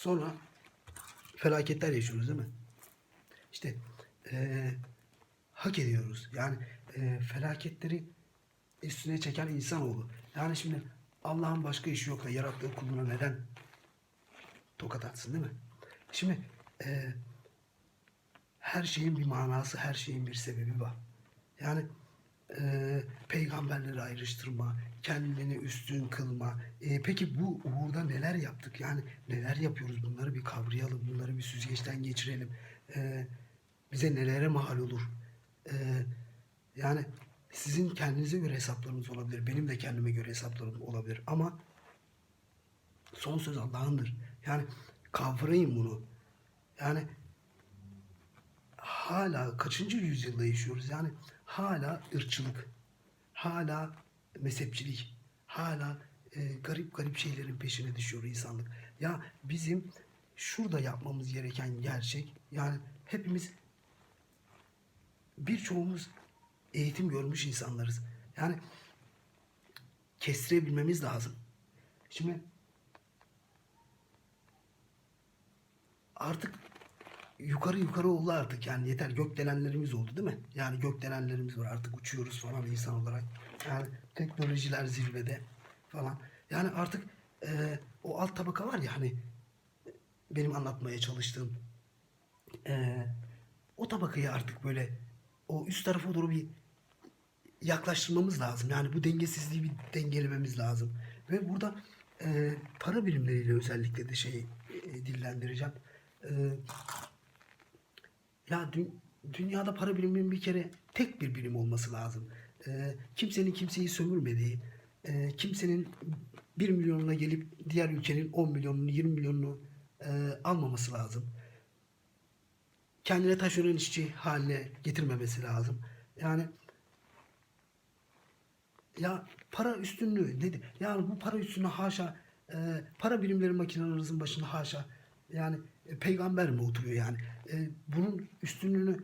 Sonra felaketler yaşıyoruz değil mi? İşte hak ediyoruz. Yani felaketleri üstüne çeken insanoğlu. Yani şimdi Allah'ın başka işi yok da yarattığı kuluna neden tokat atsın değil mi? Şimdi her şeyin bir manası, her şeyin bir sebebi var. Yani peygamberleri ayrıştırma, kendini üstün kılma. Peki bu uğurda neler yaptık? Yani neler yapıyoruz? Bunları bir kavrayalım, bunları bir süzgeçten geçirelim. Bize nelere mal olur? E, Yani sizin kendinize göre hesaplarınız olabilir. Benim de kendime göre hesaplarım olabilir. Ama son söz Allah'ındır. Yani kavrayın bunu. Yani hala kaçıncı yüzyılda yaşıyoruz? Yani hala ırkçılık, hala mezhepçilik, hala garip garip şeylerin peşine düşüyor insanlık. Ya bizim şurada yapmamız gereken gerçek, yani hepimiz, birçoğumuz eğitim görmüş insanlarız. Yani kestirebilmemiz lazım. Şimdi artık yukarı oldu artık, yani yeter, gökdelenlerimiz oldu değil mi? Yani gökdelenlerimiz var, artık uçuyoruz falan insan olarak. Yani teknolojiler zirvede falan. Yani artık o alt tabaka var ya, hani benim anlatmaya çalıştığım e, o tabakayı artık böyle o üst tarafa doğru bir yaklaştırmamız lazım. Yani bu dengesizliği bir dengelememiz lazım. Ve burada para birimleriyle özellikle de dillendireceğim. E, Ya dünyada para biriminin bir kere tek bir birim olması lazım. Kimsenin kimseyi sömürmediği, kimsenin 1 milyonuna gelip diğer ülkenin 10 milyonunu, 20 milyonunu almaması lazım. Kendine taşeron işçi haline getirmemesi lazım. Yani ya para üstünlüğü nedir? Yani bu para üstünlüğü haşa, para birimleri makinelerinizin başında haşa, yani peygamber mi oturuyor yani? Bunun üstünlüğünü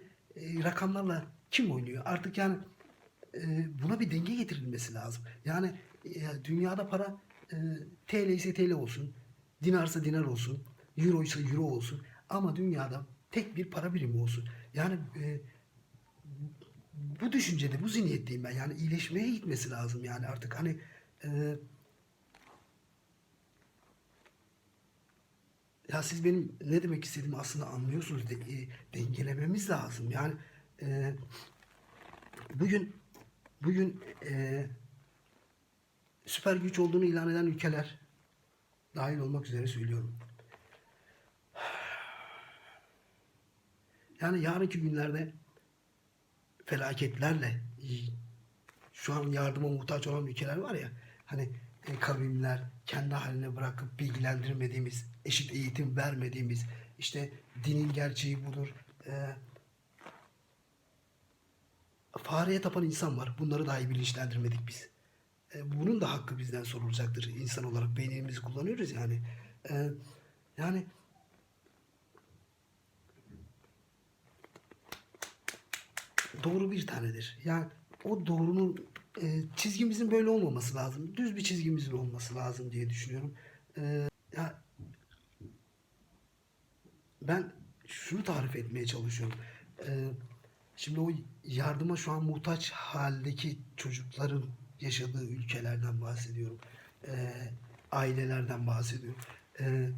rakamlarla kim oynuyor? Artık yani buna bir denge getirilmesi lazım. Yani dünyada para e, TL ise TL olsun, dinarsa dinar olsun, euro ise euro olsun, ama dünyada tek bir para birimi olsun. Yani bu düşüncede, bu zihniyetteyim ben. Yani iyileşmeye gitmesi lazım yani artık. Hani e, ya siz benim ne demek istediğimi aslında anlıyorsunuz. Dengelememiz lazım. Yani e, bugün bugün süper güç olduğunu ilan eden ülkeler dahil olmak üzere söylüyorum. Yani yarınki günlerde felaketlerle, şu an yardıma muhtaç olan ülkeler var ya, hani kavimler kendi haline bırakıp bilgilendirmediğimiz, eşit eğitim vermediğimiz, işte dinin gerçeği budur. Fareye tapan insan var. Bunları dahi bilinçlendirmedik biz. Bunun da hakkı bizden sorulacaktır. İnsan olarak beynimizi kullanıyoruz yani. E, Yani doğru bir tanedir. Yani o doğrunun çizgimizin böyle olmaması lazım. Düz bir çizgimizin olması lazım diye düşünüyorum. Ya ben şunu tarif etmeye çalışıyorum. Ee, Şimdi o yardıma şu an muhtaç haldeki çocukların yaşadığı ülkelerden bahsediyorum. Ee, Ailelerden bahsediyorum. Ee,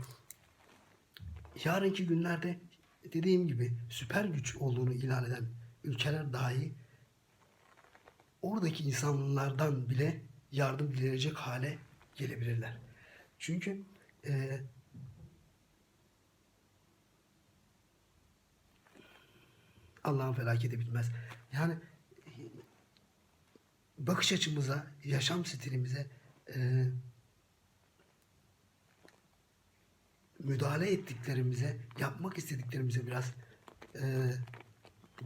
Yarınki günlerde dediğim gibi süper güç olduğunu ilan eden ülkeler dahi oradaki insanlardan bile yardım dilenecek hale gelebilirler. Çünkü e, Allah'ın felaketi bitmez. Yani bakış açımıza, yaşam stilimize müdahale ettiklerimize, yapmak istediklerimize biraz e,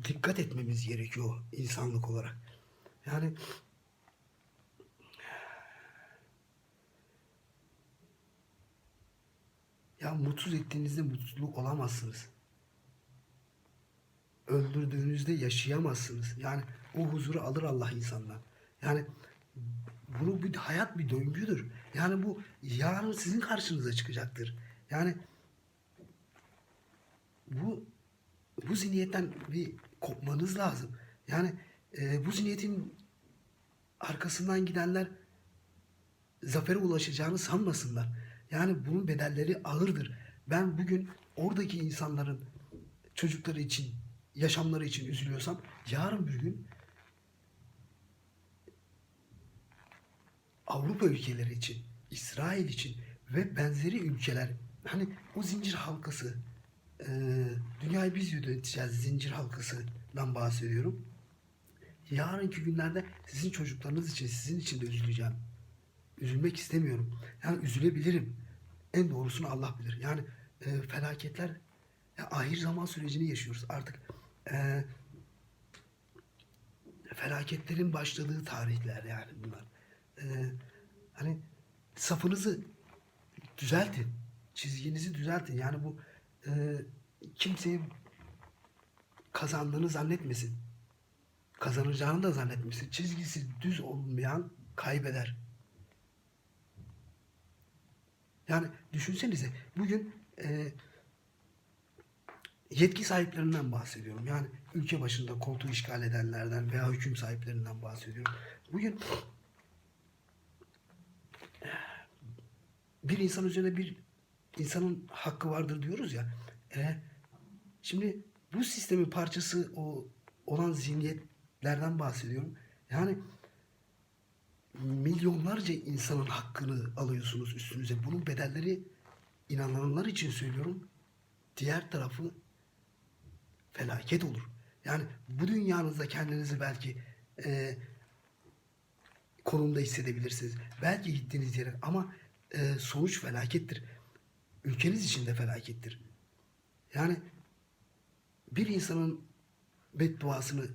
dikkat etmemiz gerekiyor insanlık olarak. Yani ya mutsuz ettiğinizde mutluluk olamazsınız. Öldürdüğünüzde yaşayamazsınız. Yani o huzuru alır Allah insandan. Yani bunu bir hayat bir döngüdür. Yani bu yarın sizin karşınıza çıkacaktır. Yani bu bu zihniyetten bir kopmanız lazım. Yani bu zihniyetin arkasından gidenler zafere ulaşacağını sanmasınlar. Yani bunun bedelleri ağırdır. Ben bugün oradaki insanların çocukları için, yaşamları için üzülüyorsam, yarın bir gün Avrupa ülkeleri için, İsrail için ve benzeri ülkeler, hani o zincir halkası, e, dünyayı biz yöneteceğiz zincir halkasından bahsediyorum. Yarınki günlerde sizin çocuklarınız için, sizin için de üzüleceğim. Üzülmek istemiyorum. Yani üzülebilirim. En doğrusunu Allah bilir. Yani felaketler, ya ahir zaman sürecini yaşıyoruz. Artık e, felaketlerin başladığı tarihler yani bunlar. Hani safınızı düzeltin. Çizginizi düzeltin. Yani bu e, kimseye kazandığını zannetmesin. Kazanacağını da zannetmesin. Çizgisi düz olmayan kaybeder. Yani düşünsenize bugün yetki sahiplerinden bahsediyorum. Yani ülke başında koltuğu işgal edenlerden veya hüküm sahiplerinden bahsediyorum. Bugün bir insan üzerine bir insanın hakkı vardır diyoruz ya. E, Şimdi bu sistemin parçası olan zihniyetlerden bahsediyorum. Yani milyonlarca insanın hakkını alıyorsunuz üstünüze. Bunun bedelleri, inananlar için söylüyorum, diğer tarafı felaket olur. Yani bu dünyanızda kendinizi belki e, konumda hissedebilirsiniz. Belki gittiğiniz yere, ama sonuç felakettir. Ülkeniz için de felakettir. Yani bir insanın bedduasını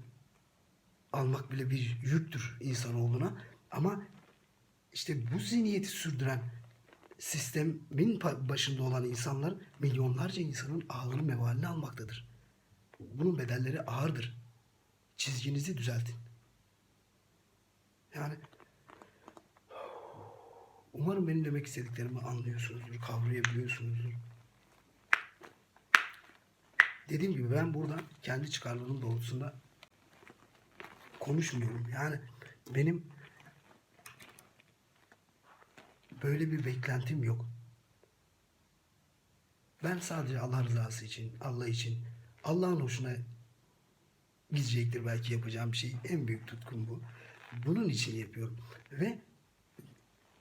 almak bile bir yüktür insanoğluna. Ama işte bu zihniyeti sürdüren sistemin başında olan insanlar milyonlarca insanın ağını mevalini almaktadır. Bunun bedelleri ağırdır. Çizginizi düzeltin. Yani umarım benim demek istediklerimi anlıyorsunuzdur, kavrayabiliyorsunuzdur. Dediğim gibi ben burada kendi çıkarlarım doğrultusunda konuşmuyorum. Yani benim böyle bir beklentim yok. Ben sadece Allah rızası için, Allah için, Allah'ın hoşuna gidecektir belki yapacağım bir şey. En büyük tutkum bu. Bunun için yapıyorum. Ve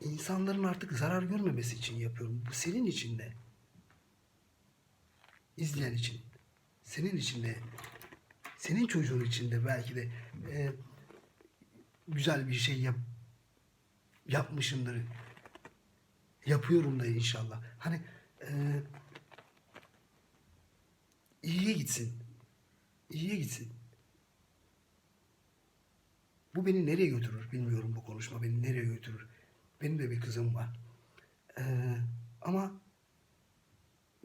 insanların artık zarar görmemesi için yapıyorum. Bu senin için de, izleyen için, senin için de, senin çocuğun için de belki de güzel bir şey yapmışımdır. Yapıyorum da inşallah. Hani iyiye gitsin. İyiye gitsin. Bu beni nereye götürür bilmiyorum, bu konuşma beni nereye götürür. Benim de bir kızım var. Ama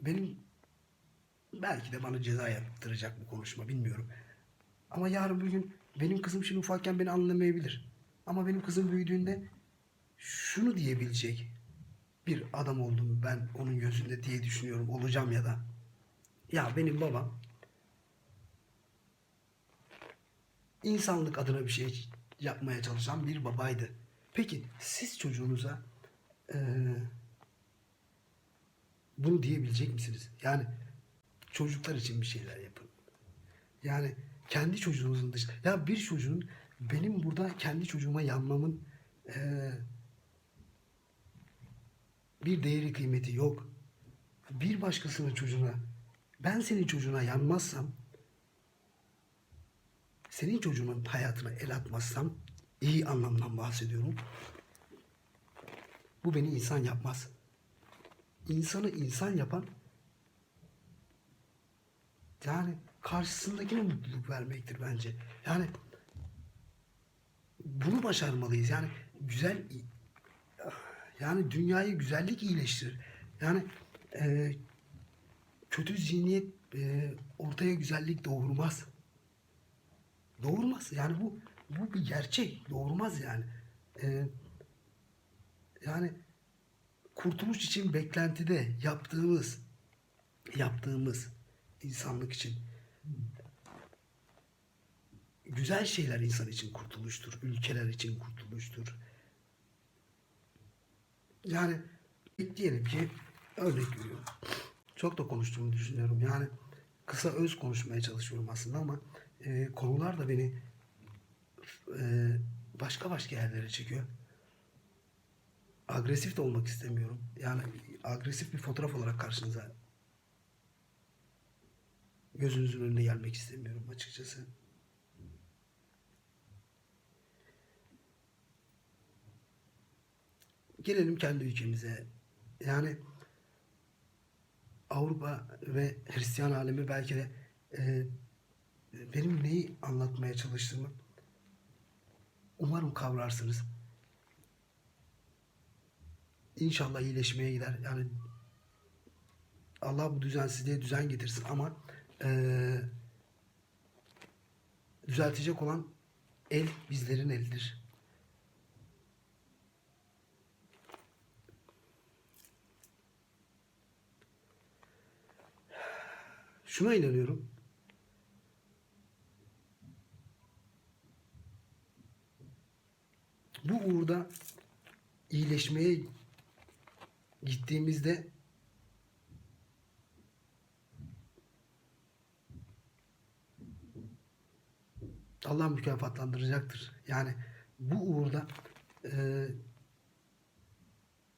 benim belki de bana ceza yaptıracak bu konuşma, bilmiyorum. Ama yarın bir gün benim kızım şimdi ufakken beni anlamayabilir. Ama benim kızım büyüdüğünde şunu diyebilecek bir adam oldum ben onun gözünde diye düşünüyorum, olacağım ya da. Ya benim babam insanlık adına bir şey yapmaya çalışan bir babaydı. Peki siz çocuğunuza bunu diyebilecek misiniz? Yani çocuklar için bir şeyler yapın. Yani kendi çocuğunuzun dışında. Ya bir çocuğun, benim burada kendi çocuğuma yanmamın bir değeri kıymeti yok. Bir başkasının çocuğuna, ben senin çocuğuna yanmazsam, senin çocuğunun hayatına el atmazsam, iyi anlamdan bahsediyorum, bu beni insan yapmaz. İnsanı insan yapan, yani karşısındakine mutluluk vermektir bence. Yani bunu başarmalıyız. Yani güzel, yani dünyayı güzellik iyileştirir. Yani e, kötü zihniyet ortaya güzellik doğurmaz. Doğurmaz. Yani bu bir gerçek. Doğurmaz yani. E, Yani kurtuluş için beklentide yaptığımız insanlık için. Güzel şeyler insan için kurtuluştur. Ülkeler için kurtuluştur. Yani diyelim ki örnek veriyorum. Çok da konuştuğumu düşünüyorum. Yani kısa öz konuşmaya çalışıyorum aslında ama konular da beni başka başka yerlere çekiyor. Agresif de olmak istemiyorum. Yani agresif bir fotoğraf olarak karşınıza, gözünüzün önüne gelmek istemiyorum açıkçası. Gelelim kendi ülkemize. Yani Avrupa ve Hristiyan alemi belki de e, benim neyi anlatmaya çalıştığımı umarım kavrarsınız. İnşallah iyileşmeye gider. Yani Allah bu düzensizliğe düzen getirsin ama e, düzeltecek olan el bizlerin elidir. Şuna inanıyorum. Bu uğurda iyileşmeye gittiğimizde Allah mükafatlandıracaktır. Yani bu uğurda e,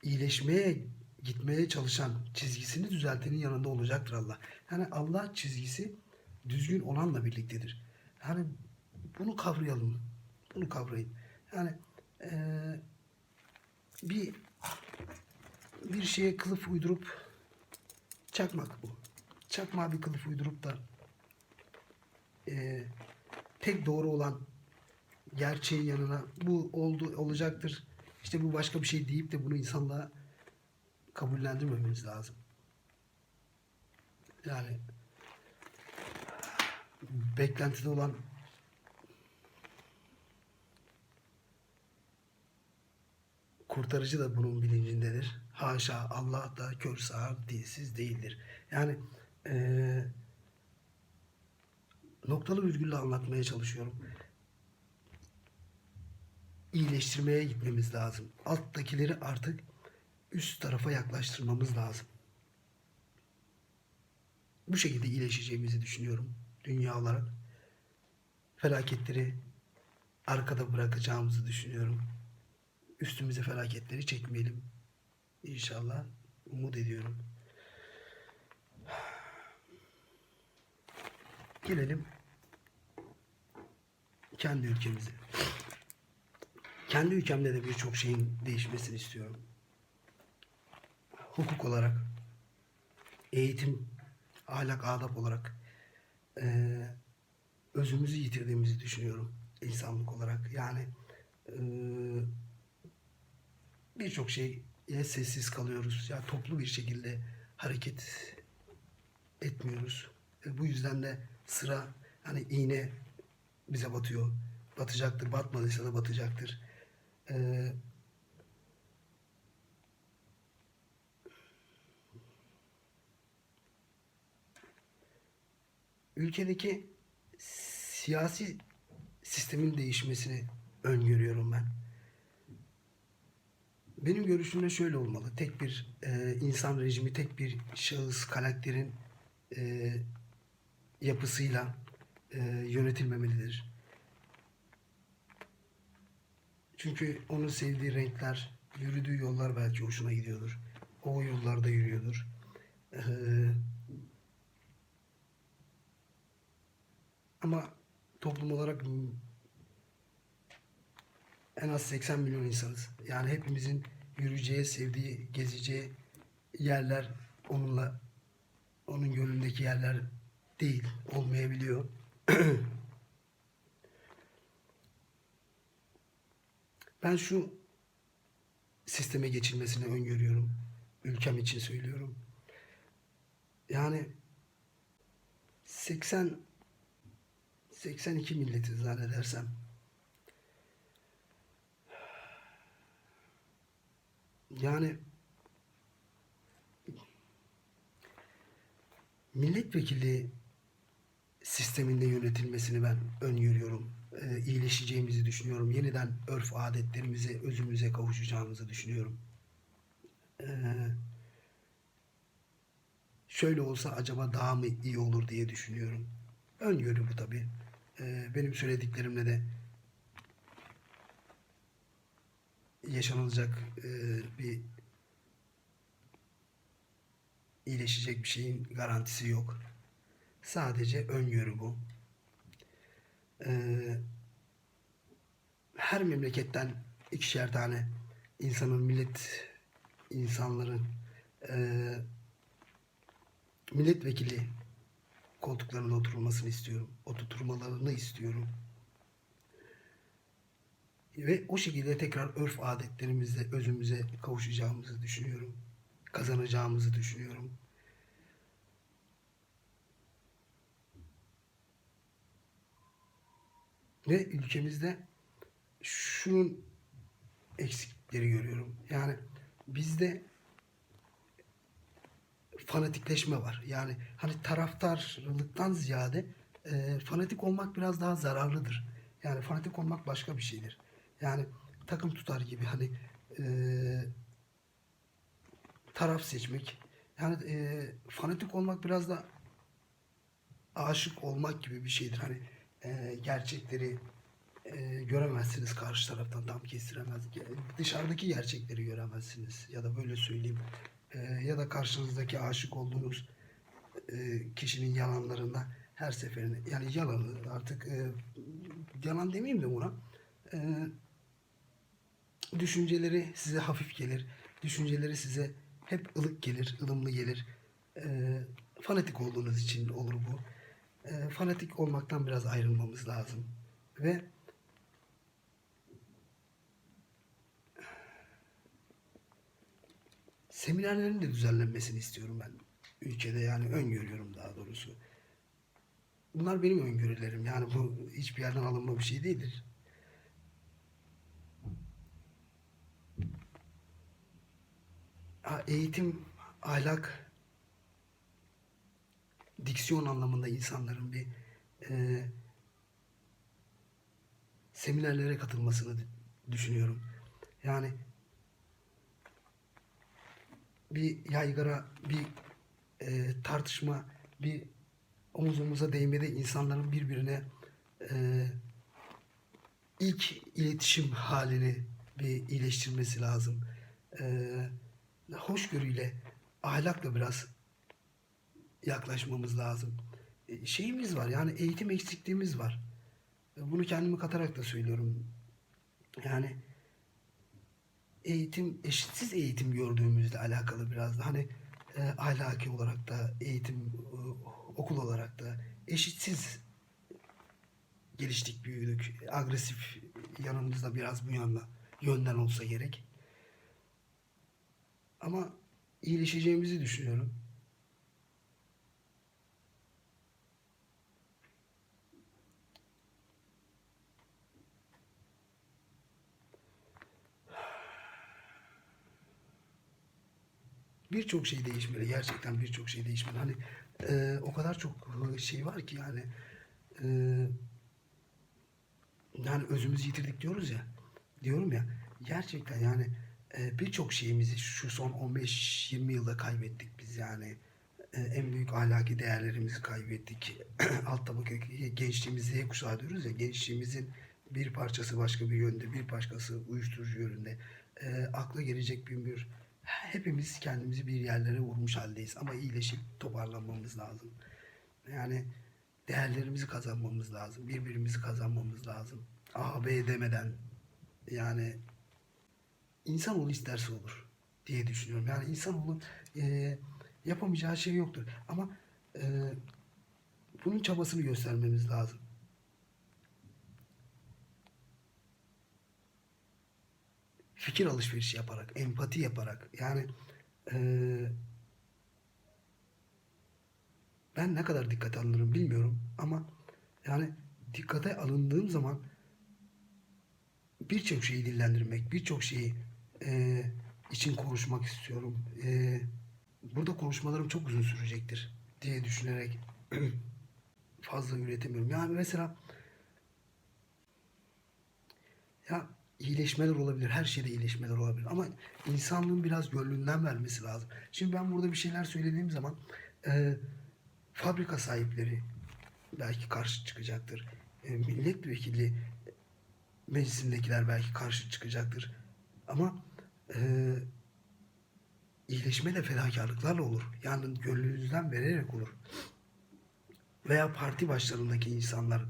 iyileşmeye gitmeye çalışan, çizgisini düzeltenin yanında olacaktır Allah. Yani Allah çizgisi düzgün olanla birliktedir. Yani bunu kavrayalım. Bunu kavrayın. Yani eee, bir bir şeye kılıf uydurup çakmak bu. Çakmağa bir kılıf uydurup da eee, tek doğru olan gerçeğin yanına bu oldu olacaktır. İşte bu başka bir şey deyip de bunu insanlığa kabullendirmememiz lazım. Yani beklentide olan kurtarıcı da bunun bilincindedir. Haşa, Allah da kör sağır dilsiz değildir. Yani eee, noktalı virgülle anlatmaya çalışıyorum. İyileştirmeye gitmemiz lazım. Alttakileri artık üst tarafa yaklaştırmamız lazım. Bu şekilde iyileşeceğimizi düşünüyorum dünya olarak. Felaketleri arkada bırakacağımızı düşünüyorum. Üstümüze felaketleri çekmeyelim. İnşallah umut ediyorum. Gelelim kendi ülkemize. Kendi ülkemde de birçok şeyin değişmesini istiyorum. Hukuk olarak, eğitim, ahlak, adap olarak eee, özümüzü yitirdiğimizi düşünüyorum insanlık olarak. Yani eee, birçok şeye sessiz kalıyoruz. Ya toplu bir şekilde hareket etmiyoruz. Bu yüzden de sıra hani iğne bize batıyor. Batacaktır. Batmadıysa da batacaktır. Eee, ülkedeki siyasi sistemin değişmesini öngörüyorum ben. Benim görüşümde şöyle olmalı. Tek bir insan rejimi, tek bir şahıs karakterin e, yapısıyla yönetilmemelidir. Çünkü onun sevdiği renkler, yürüdüğü yollar belki hoşuna gidiyordur. O yollarda yürüyordur. E, ama toplum olarak en az 80 milyon insanız. Yani hepimizin yürüyeceği, sevdiği, gezeceği yerler onunla, onun gönlündeki yerler değil, olmayabiliyor. Ben şu sisteme geçilmesini öngörüyorum. Ülkem için söylüyorum. Yani 80 82 milletiz zannedersem. Yani milletvekili sisteminde yönetilmesini ben öngörüyorum. İyileşeceğimizi düşünüyorum. Yeniden örf adetlerimize, özümüze kavuşacağımızı düşünüyorum. Ee, Şöyle olsa acaba daha mı iyi olur diye düşünüyorum. Öngörü bu tabii. Benim söylediklerimle de yaşanılacak bir iyileşecek bir şeyin garantisi yok. Sadece öngörü bu. Ee, Her memleketten ikişer tane insanların e, milletvekili koltuklarına oturulmasını istiyorum. Oturtmalarını istiyorum. Ve o şekilde tekrar örf adetlerimizle özümüze kavuşacağımızı düşünüyorum. Kazanacağımızı düşünüyorum. Ve ülkemizde şunun eksiklikleri görüyorum. Yani bizde fanatikleşme var. Yani hani taraftarlıktan ziyade fanatik olmak biraz daha zararlıdır. Yani fanatik olmak başka bir şeydir. Yani takım tutar gibi hani e, taraf seçmek. Yani fanatik olmak biraz da aşık olmak gibi bir şeydir. Hani gerçekleri göremezsiniz karşı taraftan tam kestiremez. Dışarıdaki gerçekleri göremezsiniz ya da böyle söyleyeyim. Ya da karşınızdaki aşık olduğunuz kişinin yalanlarında her seferinde yani yalanı artık yalan demeyeyim de buna e, düşünceleri size hafif gelir. Düşünceleri size hep ılık gelir, ılımlı gelir. E, Fanatik olduğunuz için olur bu. Fanatik olmaktan biraz ayrılmamız lazım. Ve seminerlerin de düzenlenmesini istiyorum ben ülkede yani öngörüyorum daha doğrusu. Bunlar benim öngörülerim yani bu hiçbir yerden alınma bir şey değildir. Eğitim, ahlak, diksiyon anlamında insanların bir e, seminerlere katılmasını düşünüyorum. Yani bir yaygara, bir tartışma, bir omuz omuza değmede insanların birbirine e, ilk iletişim halini bir iyileştirmesi lazım. E, Hoşgörüyle, ahlakla biraz yaklaşmamız lazım. Şeyimiz var yani eğitim eksikliğimiz var. Bunu kendimi katarak da söylüyorum. Yani eğitim, eşitsiz eğitim gördüğümüzle alakalı biraz da hani ahlaki olarak da eğitim okul olarak da eşitsiz geliştik, büyüdük. Agresif yanımızda biraz bu yönden olsa gerek. Ama iyileşeceğimizi düşünüyorum. Birçok şey değişmeli. Gerçekten birçok şey değişmeli. Hani o kadar çok şey var ki yani e, yani özümüzü yitirdik diyoruz ya. Diyorum ya gerçekten yani birçok şeyimizi şu son 15-20 yılda kaybettik biz yani. En büyük ahlaki değerlerimizi kaybettik. Alt tabaka gençliğimizi Z kuşağı diyoruz ya. Gençliğimizin bir parçası başka bir yönde, bir başkası uyuşturucu yönünde. Akla gelecek bir hepimiz kendimizi bir yerlere vurmuş haldeyiz. Ama iyileşip toparlanmamız lazım. Yani değerlerimizi kazanmamız lazım. Birbirimizi kazanmamız lazım. A, B demeden yani insanoğlu isterse olur diye düşünüyorum. Yani insanoğlu yapamayacağı şey yoktur. Ama e, bunun çabasını göstermemiz lazım. Fikir alışverişi yaparak, empati yaparak. Yani e, ben ne kadar dikkate alınırım bilmiyorum ama yani dikkate alındığım zaman birçok şeyi dillendirmek, birçok şeyi için konuşmak istiyorum. Burada konuşmalarım çok uzun sürecektir diye düşünerek fazla üretemiyorum. Yani mesela ya iyileşmeler olabilir. Her şeyde iyileşmeler olabilir. Ama insanlığın biraz gönlünden vermesi lazım. Şimdi ben burada bir şeyler söylediğim zaman e, fabrika sahipleri belki karşı çıkacaktır. Milletvekili meclisindekiler belki karşı çıkacaktır. Ama e, iyileşme de fedakarlıklarla olur. Yani gönlünüzden vererek olur. Veya parti başlarındaki insanlar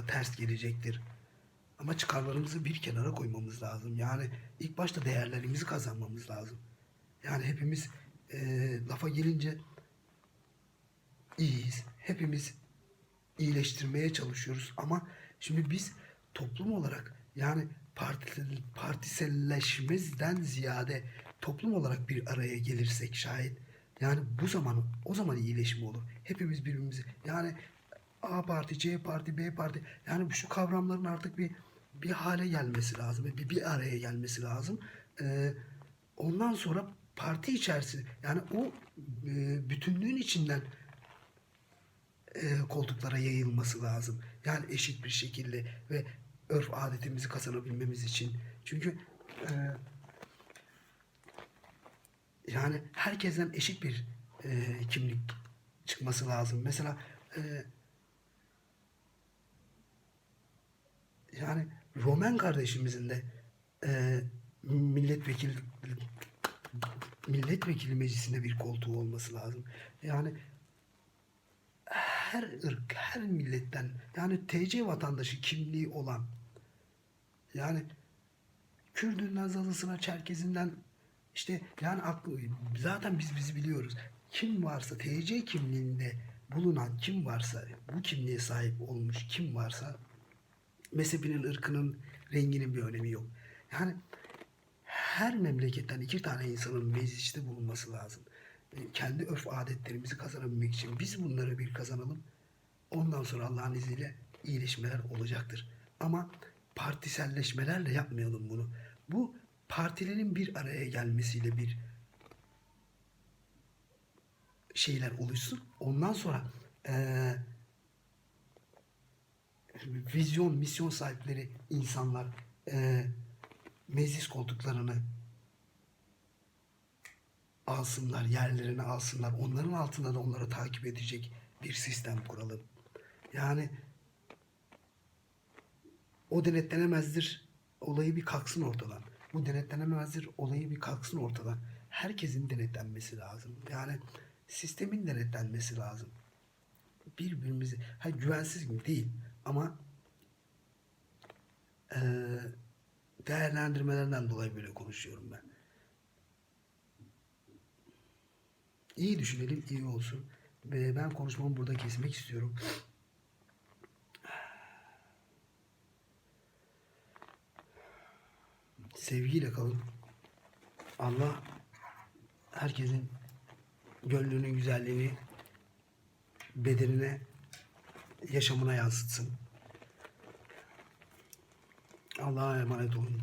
ters gelecektir. Ama çıkarlarımızı bir kenara koymamız lazım. Yani ilk başta değerlerimizi kazanmamız lazım. Yani hepimiz lafa gelince iyiyiz. Hepimiz iyileştirmeye çalışıyoruz. Ama şimdi biz toplum olarak yani partiselleşmezden ziyade toplum olarak bir araya gelirsek şayet yani o zaman iyileşme olur. Hepimiz birbirimizi yani A parti, C parti, B parti yani şu kavramların artık bir hale gelmesi lazım. Bir araya gelmesi lazım. Ondan sonra parti içerisinde yani o bütünlüğün içinden koltuklara yayılması lazım. Yani eşit bir şekilde ve örf adetimizi kazanabilmemiz için. Çünkü e, yani herkesten eşit bir kimlik çıkması lazım. Mesela yani Roman kardeşimizin de e, milletvekili milletvekili meclisinde bir koltuğu olması lazım. Yani her ırk, her milletten yani TC vatandaşı kimliği olan yani Kürdünden Zalısına, Çerkezinden işte yani zaten biz bizi biliyoruz. Kim varsa TC kimliğinde bulunan kim varsa bu kimliğe sahip olmuş kim varsa mezhebinin, ırkının, renginin bir önemi yok. Yani her memleketten iki tane insanın mecliste bulunması lazım. Kendi örf adetlerimizi kazanabilmek için biz bunları bir kazanalım. Ondan sonra Allah'ın izniyle iyileşmeler olacaktır. Ama partiselleşmelerle yapmayalım bunu. Bu partilerin bir araya gelmesiyle bir şeyler oluşsun. Ondan sonra vizyon, misyon sahipleri insanlar meclis koltuklarını alsınlar, yerlerini alsınlar. Onların altında da onları takip edecek bir sistem kuralım. Yani o denetlenemezdir olayı bir kalksın ortadan. Bu denetlenemezdir olayı bir kalksın ortadan. Herkesin denetlenmesi lazım. Yani sistemin denetlenmesi lazım. Birbirimizi, güvensiz gibi değil ama e, değerlendirmelerden dolayı böyle konuşuyorum ben. İyi düşünelim, iyi olsun. Ve ben konuşmamı burada kesmek istiyorum. Sevgiyle kalın. Allah herkesin gönlünün güzelliğini bedenine, yaşamına yansıtsın. Allah'a emanet olun.